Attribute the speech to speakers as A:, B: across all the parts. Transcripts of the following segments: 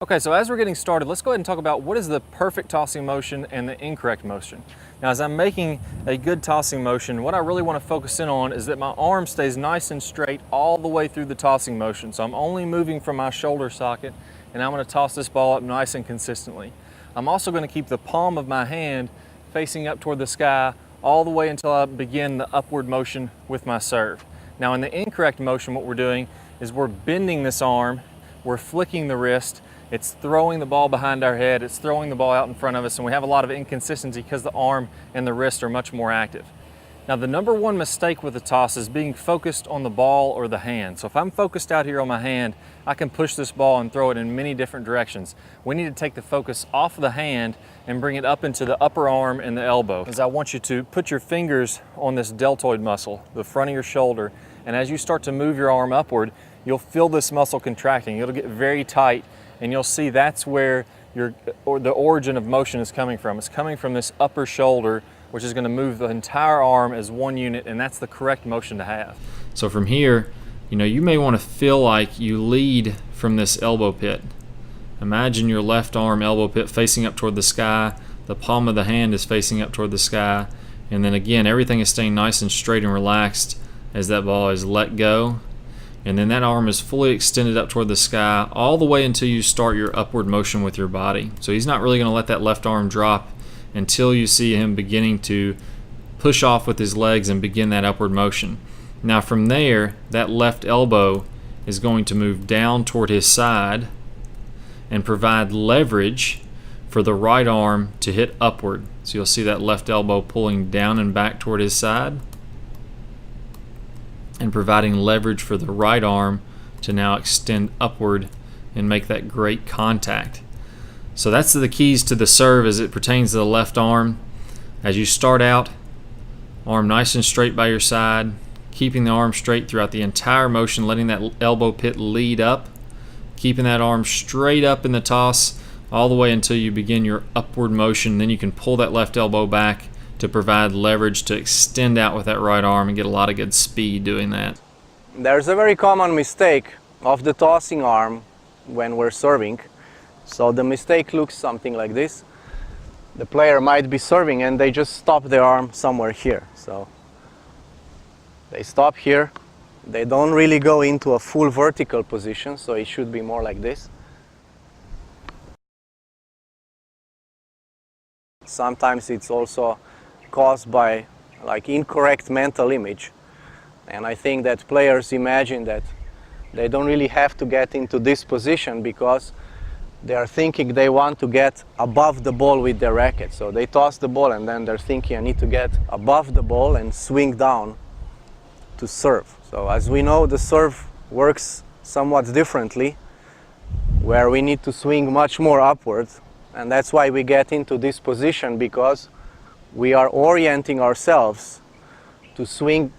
A: Okay, so as we're getting started, let's go ahead and talk about what is the perfect tossing motion and the incorrect motion. Now, as I'm making a good tossing motion, what I really want to focus in on is that my arm stays nice and straight all the way through the tossing motion. So I'm only moving from my shoulder socket, and I'm going to toss this ball up nice and consistently. I'm also going to keep the palm of my hand facing up toward the sky all the way until I begin the upward motion with my serve. Now, in the incorrect motion, what we're doing is we're bending this arm, we're flicking the wrist, it's throwing the ball behind our head, it's throwing the ball out in front of us, and we have a lot of inconsistency because the arm and the wrist are much more active. Now, the number one mistake with the toss is being focused on the ball or the hand. So if I'm focused out here on my hand, I can push this ball and throw it in many different directions. We need to take the focus off of the hand and bring it up into the upper arm and the elbow. As I want you to put your fingers on this deltoid muscle, the front of your shoulder, and as you start to move your arm upward, you'll feel this muscle contracting. It'll get very tight, and you'll see that's where the origin of motion is coming from. It's coming from this upper shoulder, which is going to move the entire arm as one unit, and that's the correct motion to have. So from here, you may want to feel like you lead from this elbow pit. Imagine your left arm elbow pit facing up toward the sky, the palm of the hand is facing up toward the sky, and then again, everything is staying nice and straight and relaxed as that ball is let go. And then that arm is fully extended up toward the sky all the way until you start your upward motion with your body. So he's not really going to let that left arm drop until you see him beginning to push off with his legs and begin that upward motion. Now from there, that left elbow is going to move down toward his side and provide leverage for the right arm to hit upward. So you'll see that left elbow pulling down and back toward his side and providing leverage for the right arm to now extend upward and make that great contact. So that's the keys to the serve as it pertains to the left arm. As you start out, arm nice and straight by your side, keeping the arm straight throughout the entire motion, letting that elbow pit lead up, keeping that arm straight up in the toss all the way until you begin your upward motion. Then you can pull that left elbow back to provide leverage to extend out with that right arm and get a lot of good speed doing that.
B: There's a very common mistake of the tossing arm when we're serving. So the mistake looks something like this. The player might be serving and they just stop their arm somewhere here. So they stop here. They don't really go into a full vertical position, so it should be more like this. Sometimes it's also caused by incorrect mental image, and I think that players imagine that they don't really have to get into this position because they are thinking they want to get above the ball with their racket. So they toss the ball and then they're thinking, I need to get above the ball and swing down to serve. So as we know, the serve works somewhat differently, where we need to swing much more upwards, and that's why we get into this position, because we are orienting ourselves to swing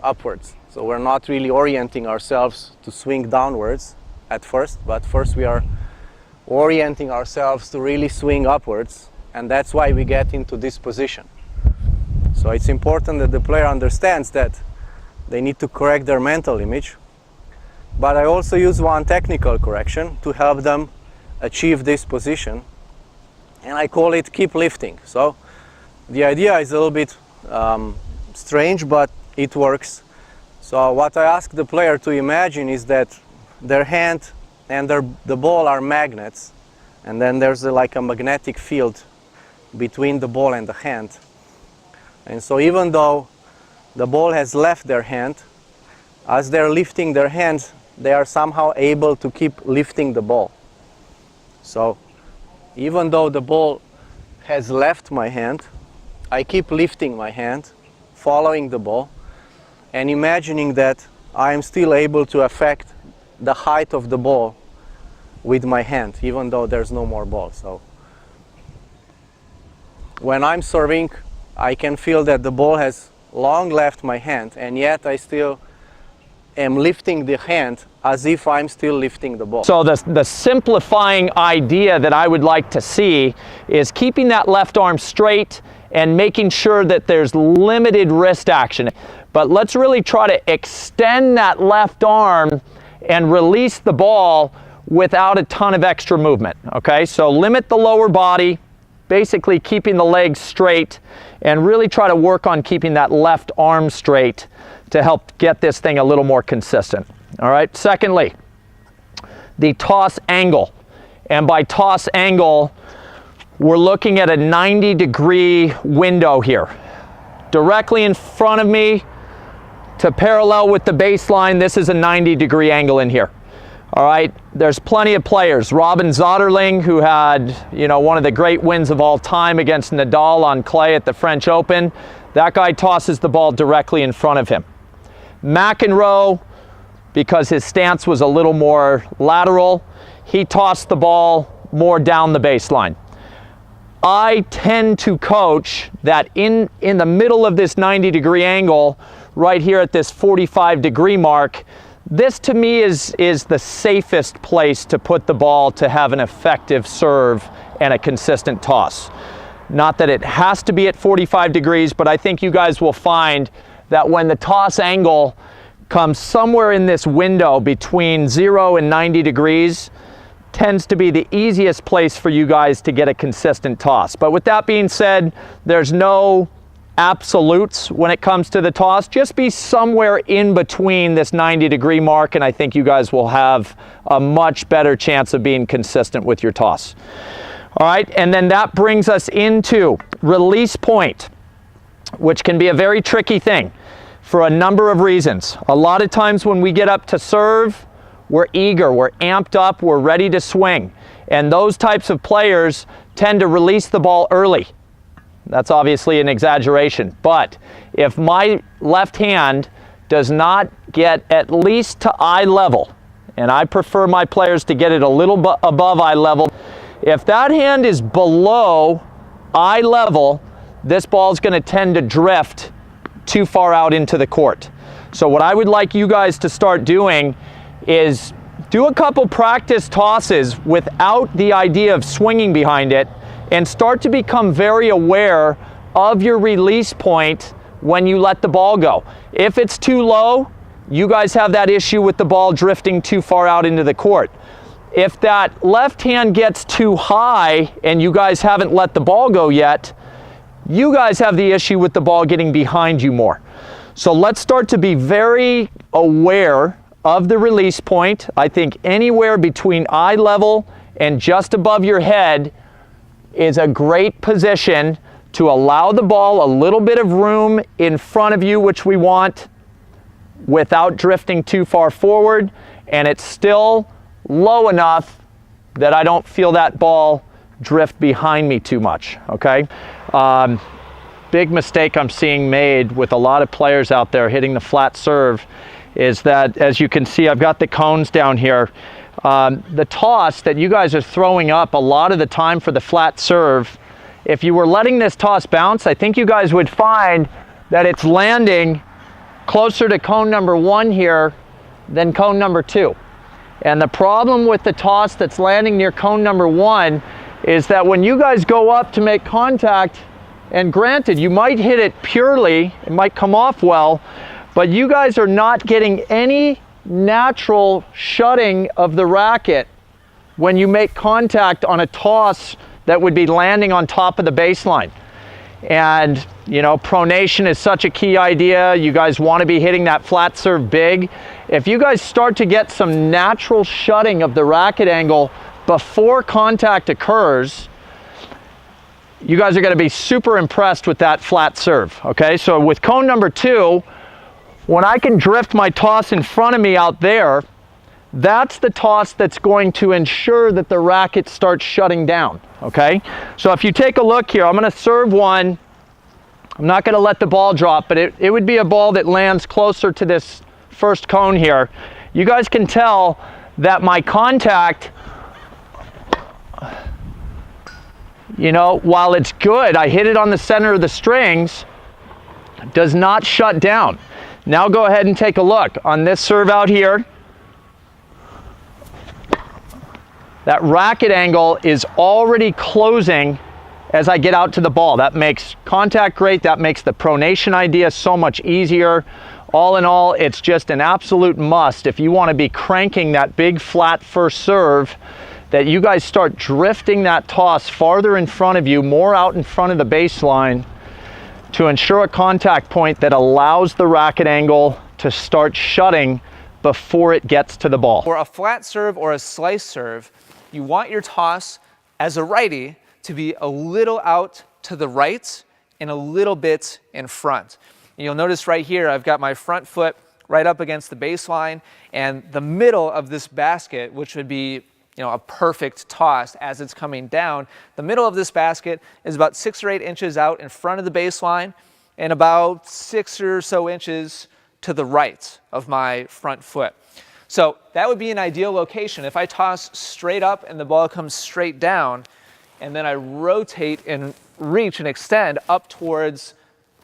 B: upwards. So we're not really orienting ourselves to swing downwards at first, but first we are orienting ourselves to really swing upwards, and that's why we get into this position. So it's important that the player understands that they need to correct their mental image, but I also use one technical correction to help them achieve this position, and I call it keep lifting. So the idea is a little bit strange, but it works. So what I ask the player to imagine is that their hand and the ball are magnets, and then there's like a magnetic field between the ball and the hand. And so even though the ball has left their hand, as they're lifting their hand, they are somehow able to keep lifting the ball. So even though the ball has left my hand, I keep lifting my hand, following the ball, and imagining that I am still able to affect the height of the ball with my hand, even though there's no more ball. So when I'm serving, I can feel that the ball has long left my hand, and yet I still am lifting the hand as if I'm still lifting the ball.
C: So the simplifying idea that I would like to see is keeping that left arm straight and making sure that there's limited wrist action. But let's really try to extend that left arm and release the ball without a ton of extra movement, okay? So limit the lower body, basically keeping the legs straight, and really try to work on keeping that left arm straight to help get this thing a little more consistent, all right? Secondly, the toss angle. And by toss angle, we're looking at a 90-degree window here. Directly in front of me to parallel with the baseline, this is a 90-degree angle in here. All right, there's plenty of players. Robin Zoderling, who had, you know, one of the great wins of all time against Nadal on clay at the French Open. That guy tosses the ball directly in front of him. McEnroe, because his stance was a little more lateral, he tossed the ball more down the baseline. I tend to coach that in the middle of this 90-degree angle, right here at this 45-degree mark, this to me is the safest place to put the ball to have an effective serve and a consistent toss. Not that it has to be at 45 degrees, but I think you guys will find that when the toss angle comes somewhere in this window between 0 and 90 degrees, tends to be the easiest place for you guys to get a consistent toss. But with that being said, there's no absolutes when it comes to the toss. Just be somewhere in between this 90-degree mark, and I think you guys will have a much better chance of being consistent with your toss. All right, and then that brings us into release point, which can be a very tricky thing for a number of reasons. A lot of times when we get up to serve, we're eager, we're amped up, we're ready to swing. And those types of players tend to release the ball early. That's obviously an exaggeration, but if my left hand does not get at least to eye level, and I prefer my players to get it a little above eye level, if that hand is below eye level, this ball is going to tend to drift too far out into the court. So what I would like you guys to start doing is do a couple practice tosses without the idea of swinging behind it, and start to become very aware of your release point when you let the ball go. If it's too low, you guys have that issue with the ball drifting too far out into the court. If that left hand gets too high and you guys haven't let the ball go yet, you guys have the issue with the ball getting behind you more. So let's start to be very aware of the release point. I think anywhere between eye level and just above your head is a great position to allow the ball a little bit of room in front of you, which we want, without drifting too far forward, and it's still low enough that I don't feel that ball drift behind me too much, okay? Big mistake I'm seeing made with a lot of players out there hitting the flat serve is that, as you can see, I've got the cones down here. The toss that you guys are throwing up a lot of the time for the flat serve, if you were letting this toss bounce, I think you guys would find that it's landing closer to cone number 1 here than cone number 2. And the problem with the toss that's landing near cone number 1 is that when you guys go up to make contact, and granted, you might hit it purely, it might come off well, but you guys are not getting any natural shutting of the racket when you make contact on a toss that would be landing on top of the baseline. And you know, pronation is such a key idea. You guys want to be hitting that flat serve big. If you guys start to get some natural shutting of the racket angle before contact occurs, you guys are going to be super impressed with that flat serve. Okay, so with cone number 2, when I can drift my toss in front of me out there, that's the toss that's going to ensure that the racket starts shutting down, okay? So if you take a look here, I'm going to serve one. I'm not going to let the ball drop, but it would be a ball that lands closer to this first cone here. You guys can tell that my contact, you know, while it's good, I hit it on the center of the strings, does not shut down. Now go ahead and take a look on this serve out here. That racket angle is already closing as I get out to the ball. That makes contact great. That makes the pronation idea so much easier. All in all, it's just an absolute must if you want to be cranking that big flat first serve, that you guys start drifting that toss farther in front of you, more out in front of the baseline, to ensure a contact point that allows the racket angle to start shutting before it gets to the ball.
D: For a flat serve or a slice serve, you want your toss as a righty to be a little out to the right and a little bit in front. And you'll notice right here, I've got my front foot right up against the baseline, and the middle of this basket, which would be a perfect toss as it's coming down, the middle of this basket is about 6 or 8 inches out in front of the baseline and about 6 or so inches to the right of my front foot. So that would be an ideal location. If I toss straight up and the ball comes straight down, and then I rotate and reach and extend up towards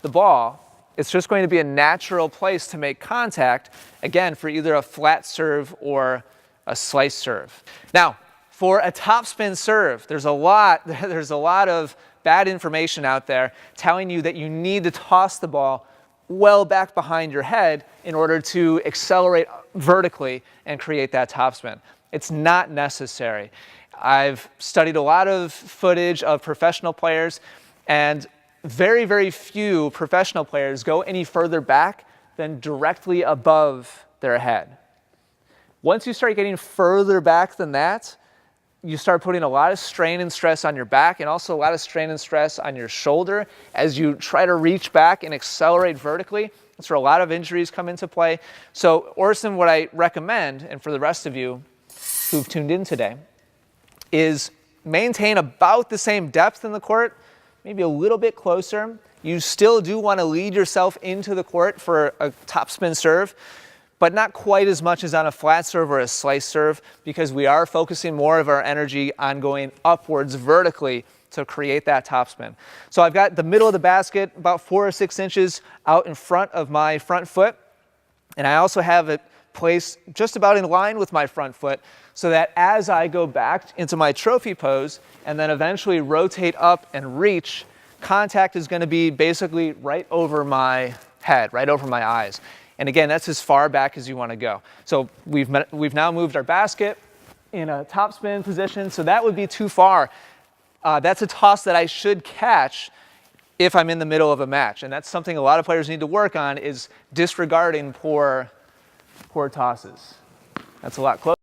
D: the ball, it's just going to be a natural place to make contact, again, for either a flat serve or a slice serve. Now, for a topspin serve, there's a lot of bad information out there telling you that you need to toss the ball well back behind your head in order to accelerate vertically and create that topspin. It's not necessary. I've studied a lot of footage of professional players, and very, very few professional players go any further back than directly above their head. Once you start getting further back than that, you start putting a lot of strain and stress on your back, and also a lot of strain and stress on your shoulder as you try to reach back and accelerate vertically. That's where a lot of injuries come into play. So, Orson, what I recommend, and for the rest of you who've tuned in today, is maintain about the same depth in the court, maybe a little bit closer. You still do want to lead yourself into the court for a topspin serve, but not quite as much as on a flat serve or a slice serve, because we are focusing more of our energy on going upwards vertically to create that topspin. So I've got the middle of the basket about 4 or 6 inches out in front of my front foot, and I also have it placed just about in line with my front foot, so that as I go back into my trophy pose and then eventually rotate up and reach, contact is going to be basically right over my head, right over my eyes. And again, that's as far back as you want to go. So we've now moved our basket in a topspin position, so that would be too far. That's a toss that I should catch if I'm in the middle of a match. And that's something a lot of players need to work on, is disregarding poor tosses. That's a lot closer.